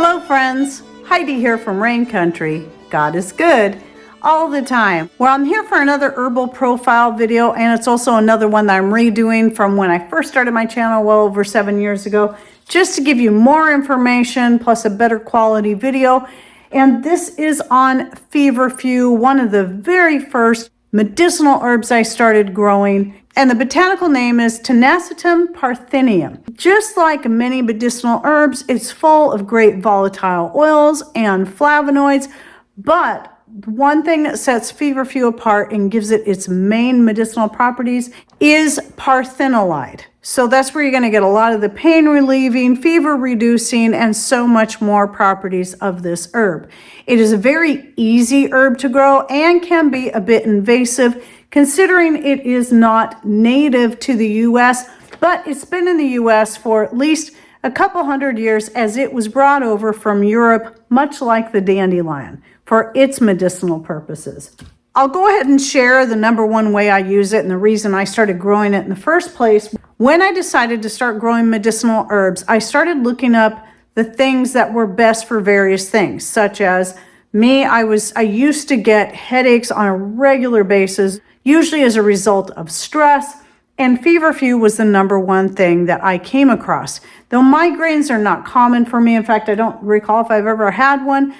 Hello friends, Heidi here from Rain Country. God is good all the time. Well, I'm here for another herbal profile video, and it's also another one that I'm redoing from when I first started my channel well over 7 years ago, just to give you more information plus a better quality video. And this is on Feverfew, one of the very first medicinal herbs I started growing. And the botanical name is Tanacetum Parthenium. Just like many medicinal herbs, it's full of great volatile oils and flavonoids, but one thing that sets Feverfew apart and gives it its main medicinal properties is parthenolide. So that's where you're going to get a lot of the pain relieving, fever reducing, and so much more properties of this herb. It is a very easy herb to grow and can be a bit invasive considering it is not native to the US, but it's been in the US for at least a couple hundred years as it was brought over from Europe, much like the dandelion, for its medicinal purposes. I'll go ahead and share the number one way I use it and the reason I started growing it in the first place. When I decided to start growing medicinal herbs, I started looking up the things that were best for various things, such as me, I used to get headaches on a regular basis, usually as a result of stress, and Feverfew was the number one thing that I came across. Though migraines are not common for me, in fact, I don't recall if I've ever had one,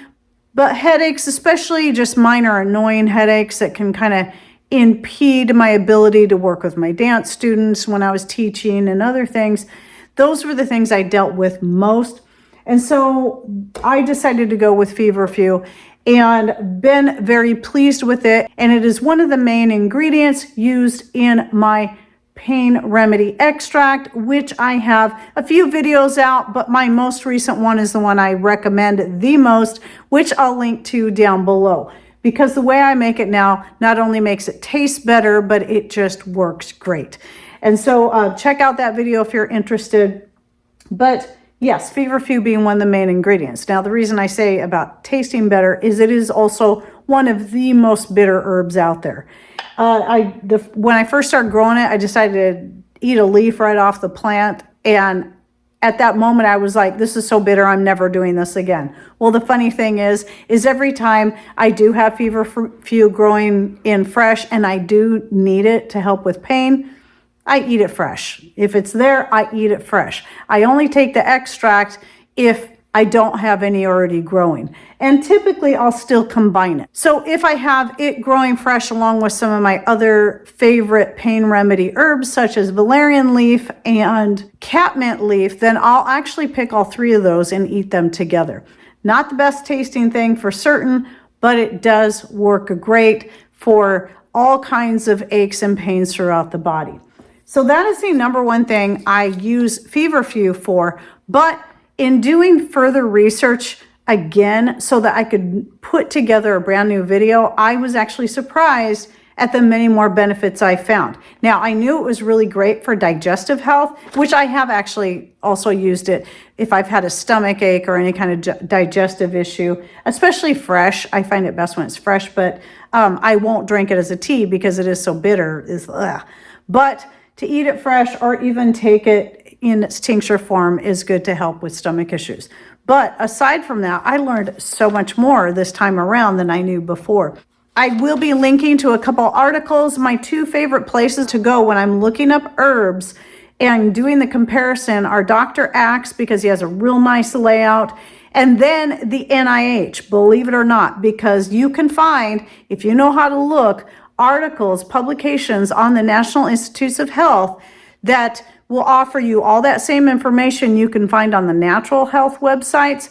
but headaches, especially just minor annoying headaches that can kind of impede my ability to work with my dance students when I was teaching and other things, those were the things I dealt with most. And so I decided to go with Feverfew and been very pleased with it. And it is one of the main ingredients used in my pain remedy extract, which I have a few videos out, but my most recent one is the one I recommend the most, which I'll link to down below. Because the way I make it now not only makes it taste better, but it just works great. And so check out that video if you're interested. But yes, Feverfew being one of the main ingredients. Now, the reason I say about tasting better is it is also one of the most bitter herbs out there. When I first started growing it, I decided to eat a leaf right off the plant. And at that moment, I was like, this is so bitter, I'm never doing this again. Well, the funny thing is every time I do have Feverfew growing in fresh and I do need it to help with pain, I eat it fresh. If it's there, I eat it fresh. I only take the extract if I don't have any already growing. And typically I'll still combine it. So if I have it growing fresh along with some of my other favorite pain remedy herbs, such as valerian leaf and catmint leaf, then I'll actually pick all three of those and eat them together. Not the best tasting thing for certain, but it does work great for all kinds of aches and pains throughout the body. So that is the number one thing I use Feverfew for. But in doing further research again, so that I could put together a brand new video, I was actually surprised at the many more benefits I found. Now, I knew it was really great for digestive health, which I have actually also used it if I've had a stomach ache or any kind of digestive issue, especially fresh. I find it best when it's fresh, but I won't drink it as a tea because it is so bitter. But to eat it fresh or even take it in its tincture form is good to help with stomach issues. But aside from that, I learned so much more this time around than I knew before. I will be linking to a couple articles. My two favorite places to go when I'm looking up herbs and doing the comparison are Dr. Axe, because he has a real nice layout, and then the NIH, believe it or not, because you can find, if you know how to look, articles, publications on the National Institutes of Health that will offer you all that same information you can find on the natural health websites,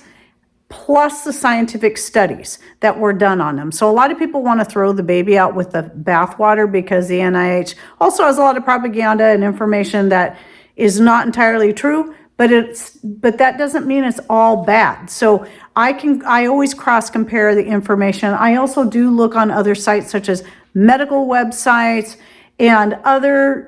plus the scientific studies that were done on them. So a lot of people want to throw the baby out with the bathwater because the NIH also has a lot of propaganda and information that is not entirely true, but that doesn't mean it's all bad. So I always cross compare the information. I also do look on other sites such as medical websites and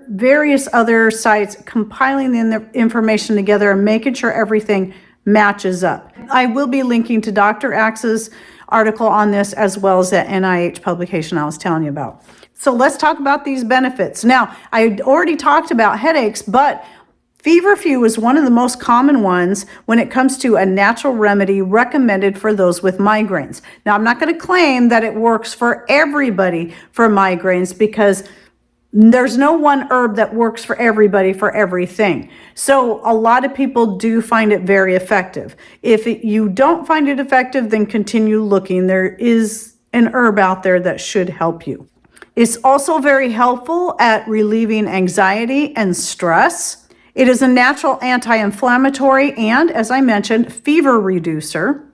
various other sites, compiling the information together and making sure everything matches up. I will be linking to Dr. Axe's article on this as well as that NIH publication I was telling you about. So let's talk about these benefits. Now, I already talked about headaches, but Feverfew is one of the most common ones when it comes to a natural remedy recommended for those with migraines. Now, I'm not going to claim that it works for everybody for migraines because there's no one herb that works for everybody for everything. So a lot of people do find it very effective. If you don't find it effective, then continue looking. There is an herb out there that should help you. It's also very helpful at relieving anxiety and stress. It is a natural anti-inflammatory and, as I mentioned, fever reducer,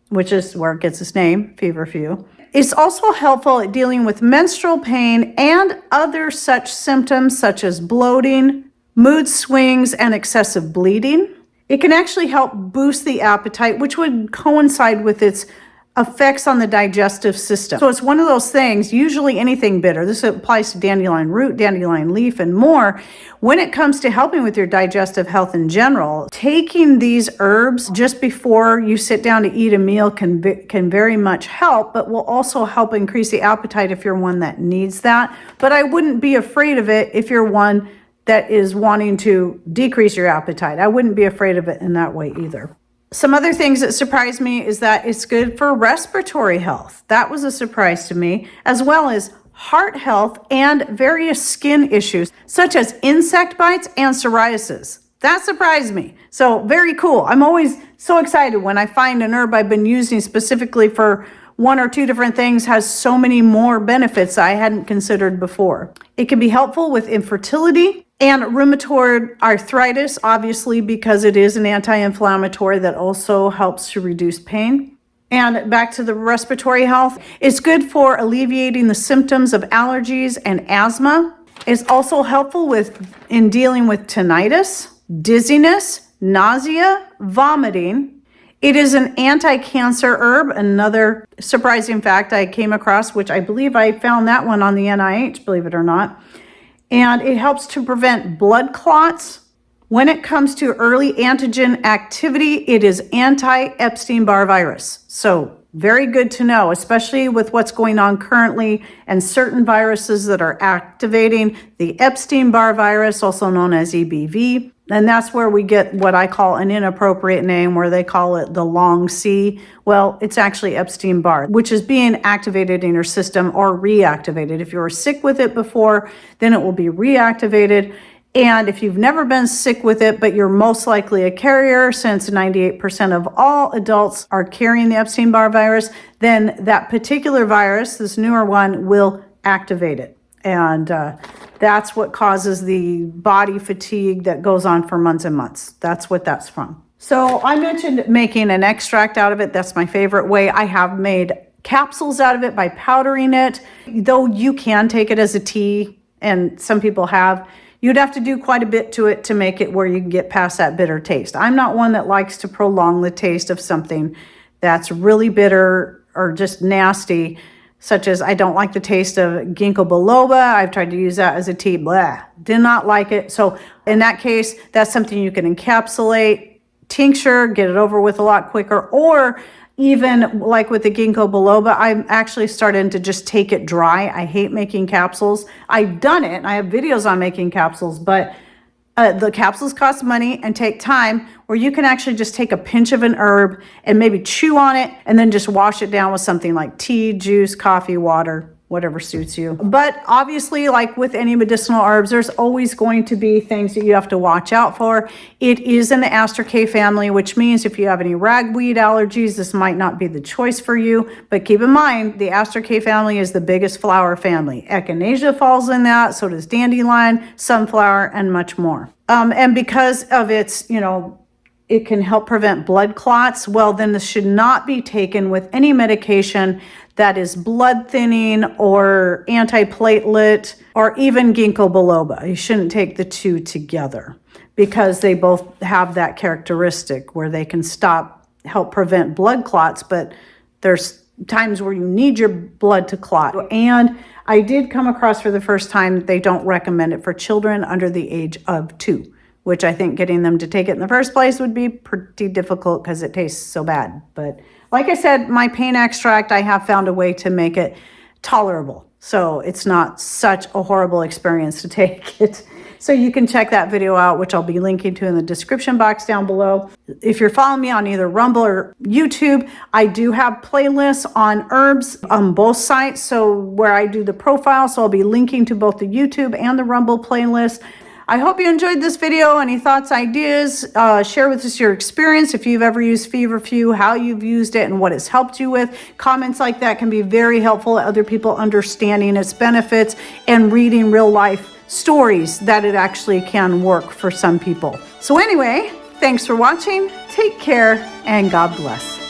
which is where it gets its name, Feverfew. It's also helpful at dealing with menstrual pain and other such symptoms such as bloating, mood swings, and excessive bleeding. It can actually help boost the appetite, which would coincide with its effects on the digestive system. So it's one of those things, usually anything bitter, this applies to dandelion root, dandelion leaf, and more. When it comes to helping with your digestive health in general, taking these herbs just before you sit down to eat a meal can very much help, but will also help increase the appetite if you're one that needs that. But I wouldn't be afraid of it if you're one that is wanting to decrease your appetite. I wouldn't be afraid of it in that way either. Some other things that surprised me is that it's good for respiratory health. That was a surprise to me, as well as heart health and various skin issues, such as insect bites and psoriasis. That surprised me. So very cool. I'm always so excited when I find an herb I've been using specifically for one or two different things has so many more benefits I hadn't considered before. It can be helpful with infertility and rheumatoid arthritis, obviously, because it is an anti-inflammatory that also helps to reduce pain. And back to the respiratory health, it's good for alleviating the symptoms of allergies and asthma. It's also helpful in dealing with tinnitus, dizziness, nausea, vomiting. It is an anti-cancer herb, another surprising fact I came across, which I believe I found that one on the NIH, believe it or not. And it helps to prevent blood clots. When it comes to early antigen activity, it is anti-Epstein-Barr virus. So very good to know, especially with what's going on currently and certain viruses that are activating the Epstein-Barr virus, also known as EBV. And that's where we get what I call an inappropriate name, where they call it the long C. Well, it's actually Epstein-Barr, which is being activated in your system or reactivated. If you were sick with it before, then it will be reactivated. And if you've never been sick with it, but you're most likely a carrier, since 98% of all adults are carrying the Epstein-Barr virus, then that particular virus, this newer one, will activate it. And that's what causes the body fatigue that goes on for months and months. That's what that's from. So I mentioned making an extract out of it. That's my favorite way. I have made capsules out of it by powdering it, though you can take it as a tea, and some people have. You'd have to do quite a bit to it to make it where you can get past that bitter taste. I'm not one that likes to prolong the taste of something that's really bitter or just nasty, such as I don't like the taste of ginkgo biloba. I've tried to use that as a tea. Blah, did not like it. So in that case, that's something you can encapsulate, tincture, get it over with a lot quicker, or even like with the ginkgo biloba, I'm actually starting to just take it dry. I hate making capsules. I've done it. I have videos on making capsules, but the capsules cost money and take time, where you can actually just take a pinch of an herb and maybe chew on it and then just wash it down with something like tea, juice, coffee, water, whatever suits you. But obviously, like with any medicinal herbs, there's always going to be things that you have to watch out for. It is in the Astraceae family, which means if you have any ragweed allergies, this might not be the choice for you. But keep in mind, the Astraceae family is the biggest flower family. Echinacea falls in that, so does dandelion, sunflower, and much more. And because of its, it can help prevent blood clots, well, then this should not be taken with any medication that is blood thinning or antiplatelet or even ginkgo biloba. You shouldn't take the two together because they both have that characteristic where they can help prevent blood clots, but there's times where you need your blood to clot. And I did come across for the first time that they don't recommend it for children under the age of 2, which I think getting them to take it in the first place would be pretty difficult because it tastes so bad. But like I said, my pain extract, I have found a way to make it tolerable. So it's not such a horrible experience to take it. So you can check that video out, which I'll be linking to in the description box down below. If you're following me on either Rumble or YouTube, I do have playlists on herbs on both sites. So where I do the profile, so I'll be linking to both the YouTube and the Rumble playlist. I hope you enjoyed this video. Any thoughts, ideas, share with us your experience. If you've ever used Feverfew, how you've used it and what it's helped you with. Comments like that can be very helpful at other people understanding its benefits and reading real life stories that it actually can work for some people. So anyway, thanks for watching. Take care and God bless.